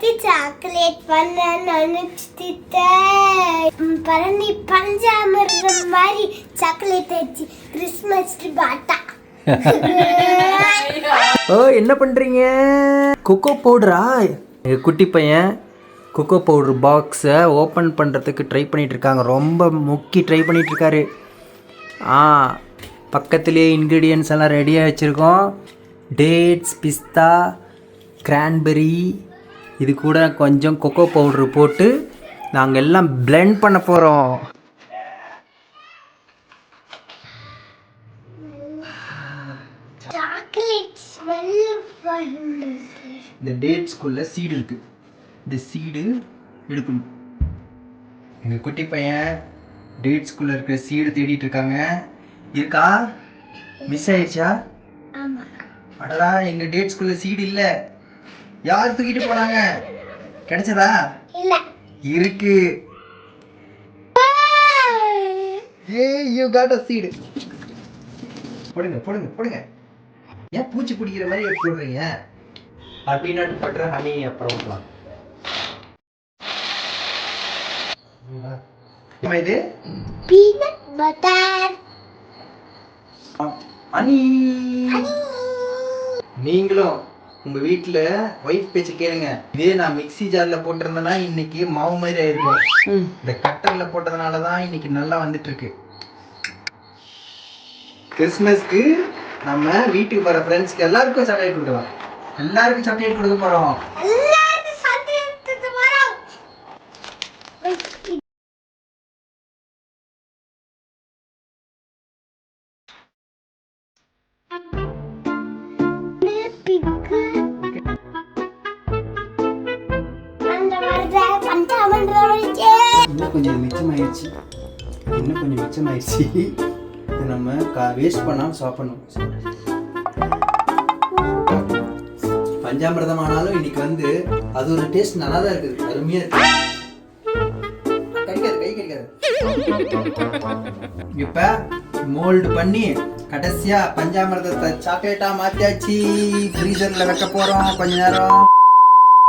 Chocolate பண்ண நினைச்சிட்டேன். பரணி பஞ்சாமிர்தம் மாதிரி சாக்லேட் வச்சு கிறிஸ்மஸ் பாட்டா. ஓ என்ன பண்ணுறீங்க? கொக்கோ பவுடரா? எங்கள் குட்டி பையன் கொக்கோ பவுடர் பாக்ஸை ஓப்பன் பண்ணுறதுக்கு ட்ரை பண்ணிகிட்ருக்காங்க. ரொம்ப முக்கி ட்ரை பண்ணிகிட்ருக்காரு. பக்கத்துலேயே இன்க்ரீடியன்ஸ் எல்லாம் ரெடியாக வச்சுருக்கோம். டேட்ஸ், பிஸ்தா, கிரான்பெரி, இது கூட கொஞ்சம் கொக்கோ பவுட்ரு போட்டு நாங்கள் எல்லாம் பிளெண்ட் பண்ண போகிறோம். இந்த டேட்ஸ்குள்ள சீடு இருக்குது. இந்த சீடு எடுக்கணும். எங்கள் குட்டி பையன் டேட்ஸ்குள்ளே இருக்கிற சீடு தேடிட்டு இருக்காங்க. இருக்கா? மிஸ் ஆயிடுச்சா? அடடா, எங்கள் டேட்ஸ்குள்ள சீடு இல்லை. யார் தூக்கிட்டு போனாங்க? கிடைச்சதா? இருக்கு. You got a seed. போடுங்க போடுங்க போடுங்க. ஏன் பூச்சி பிடிக்கிற மாதிரி போடுறீங்க? பீனட் பட்டர் ஹனி அப்புறம் ஊற்றலாம். இது பீனட் பட்டர் ஹனி. நீங்களும் உங்கள் வீட்டில் ஒய்ஃப் பேச்சு கேளுங்க. இதே நான் மிக்ஸி ஜாரில் போட்டிருந்தேன்னா இன்னைக்கு மாவு மாதிரி ஆயிருக்கும். இந்த கட்டரில் போட்டதுனால தான் இன்னைக்கு நல்லா வந்துட்டு இருக்கு. கிறிஸ்மஸ்க்கு நம்ம வீட்டுக்கு வர ஃப்ரெண்ட்ஸ்க்கு எல்லாருக்கும் சாக்லேட் கொடுக்கலாம். எல்லாருக்கும் சாக்லேட் கொடுக்க போகிறோம். இன்னும் கொஞ்சம் மிச்சமாயிடுச்சு. இதை நம்ம வேஸ்ட் பண்ணாமல் சாப்பிடணும். பஞ்சாமிர்தம் ஆனாலும் இன்னைக்கு வந்து அது ஒரு டேஸ்ட் நல்லா தான் இருக்குது. அருமையாக இருக்குது. கை கடிக்காது. இப்போ மோல்டு பண்ணி கடைசியாக பஞ்சாமிர்தத்தை சாக்லேட்டாக மாற்றியாச்சு. ஃப்ரீசரில் வைக்க போகிறோம் கொஞ்ச நேரம்.